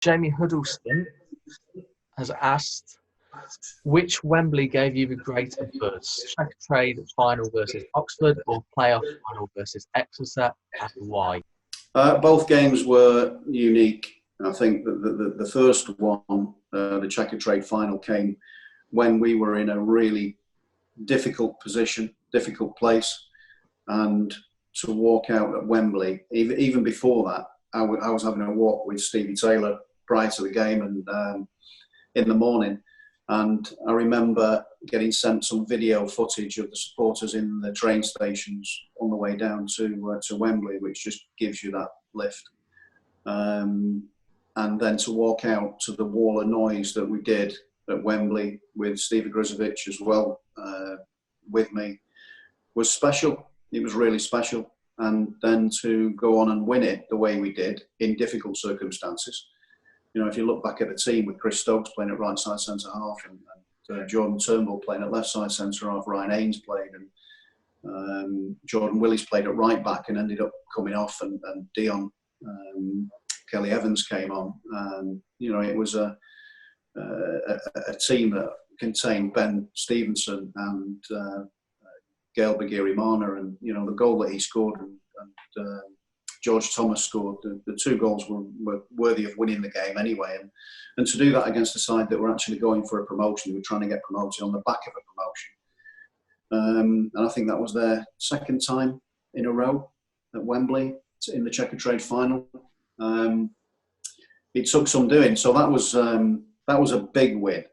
Jamie Huddleston has asked, which Wembley gave you the greater buzz? Checkatrade Final versus Oxford or Playoff Final versus Exeter, and why? Both games were unique. I think that the first one, the Checkatrade Final, came when we were in a really difficult position, difficult place, and to walk out at Wembley, even before that, I was having a walk with Stevie Taylor prior to the game and in the morning, and I remember getting sent some video footage of the supporters in the train stations on the way down to Wembley, which just gives you that lift. And then to walk out to the wall of noise that we did at Wembley with Stevie Grizovic as well with me was special. It was really special. And then to go on and win it the way we did in difficult circumstances. You know, if you look back at the team with Chris Stokes playing at right side centre half and Jordan Turnbull playing at left side centre half, Ryan Haynes played, and Jordan Willis played at right back and ended up coming off, and Dion Kelly Evans came on. You know, it was a team that contained Ben Stevenson and Gail Bagiri-Mana, and you know the goal that he scored and George Thomas scored. The two goals were worthy of winning the game anyway, and to do that against a side that were actually going for a promotion, they were trying to get promoted on the back of a promotion, and I think that was their second time in a row at Wembley in the Checkatrade Final. It took some doing, so that was a big win,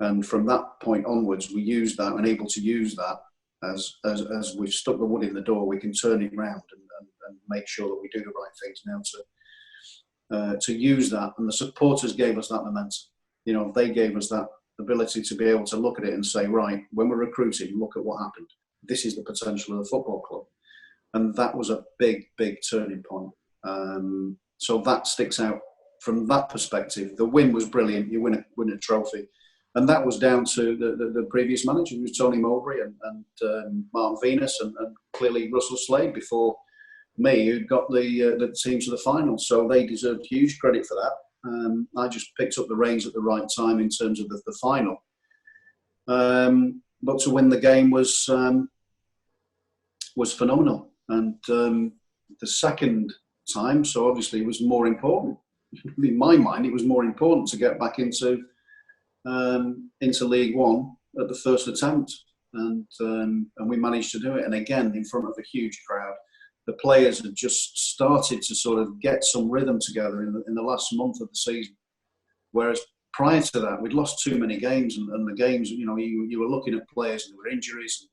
and from that point onwards, we used that and able to use that as we've stuck the wood in the door, we can turn it round and make sure that we do the right things now to use that. And the supporters gave us that momentum. You know, they gave us that ability to be able to look at it and say, right, when we're recruiting, look at what happened. This is the potential of the football club. And that was a big, big turning point. So that sticks out from that perspective. The win was brilliant. You win a trophy. And that was down to the previous manager, who was Tony Mowbray and Martin Venus and clearly Russell Slade before me, who got the team to the final. So they deserved huge credit for that. I just picked up the reins at the right time in terms of the final. But to win the game was phenomenal. And the second time, so obviously it was more important. In my mind, it was more important to get back into League One at the first attempt, and we managed to do it. And again, in front of a huge crowd, the players had just started to sort of get some rhythm together in the last month of the season. Whereas prior to that, we'd lost too many games, and the games, you know, you were looking at players and there were injuries,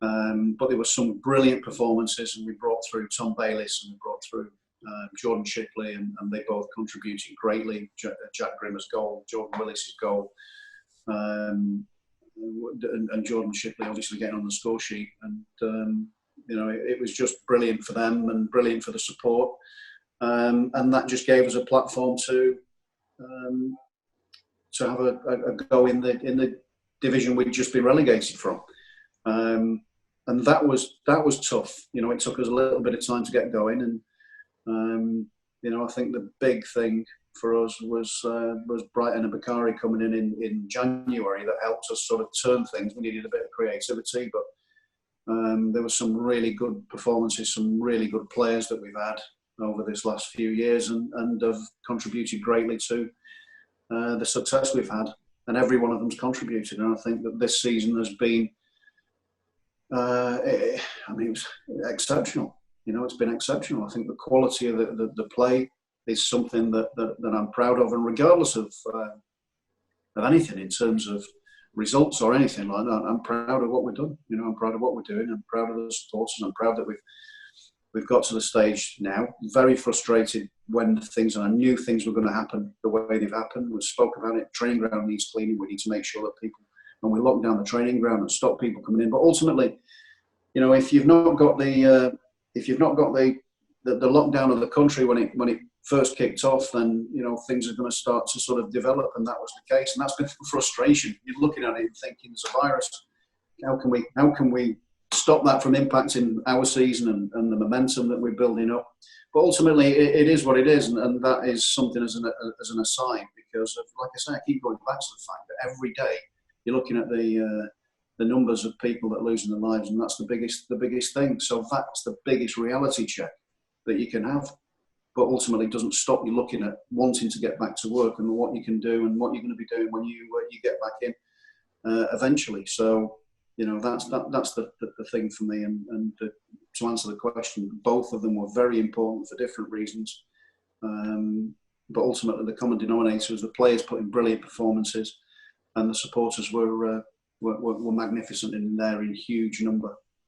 but there were some brilliant performances, and we brought through Tom Bayliss and we brought through Jordan Shipley, and they both contributed greatly. Jack Grimmer's goal, Jordan Willis's goal, and Jordan Shipley obviously getting on the score sheet. And you know, it was just brilliant for them and brilliant for the support, and that just gave us a platform to have a go in the division we'd just been relegated from. And that was tough. You know, it took us a little bit of time to get going, and you know, I think the big thing for us was Brighton and Bakari coming in January that helped us sort of turn things. We needed a bit of creativity, but there were some really good performances, some really good players that we've had over this last few years, and have contributed greatly to the success we've had. And every one of them's contributed. And I think that this season has been, it was exceptional. You know, it's been exceptional. I think the quality of the play is something that I'm proud of, and regardless of anything in terms of results or anything like that, I'm proud of what we've done. You know, I'm proud of what we're doing. I'm proud of the supporters. I'm proud that we've got to the stage now. Very frustrated when things, and I knew things were going to happen the way they've happened. We spoke about it. Training ground needs cleaning. We need to make sure that people, and we lock down the training ground and stop people coming in. But ultimately, you know, if you've not got the lockdown of the country when it first kicked off, then, you know, things are going to start to sort of develop, and that was the case. And that's been frustration. You're looking at it and thinking, there's a virus. How can we stop that from impacting our season and the momentum that we're building up. But ultimately, it is what it is, and that is something as an aside, because like I say, I keep going back to the fact that every day you're looking at the numbers of people that are losing their lives, and that's the biggest thing. So that's the biggest reality check that you can have. But ultimately, it doesn't stop you looking at wanting to get back to work and what you can do and what you're going to be doing when you get back in eventually. So, you know, that's the thing for me. And to answer the question, both of them were very important for different reasons. But ultimately, the common denominator was the players put in brilliant performances, and the supporters were magnificent in there in huge number.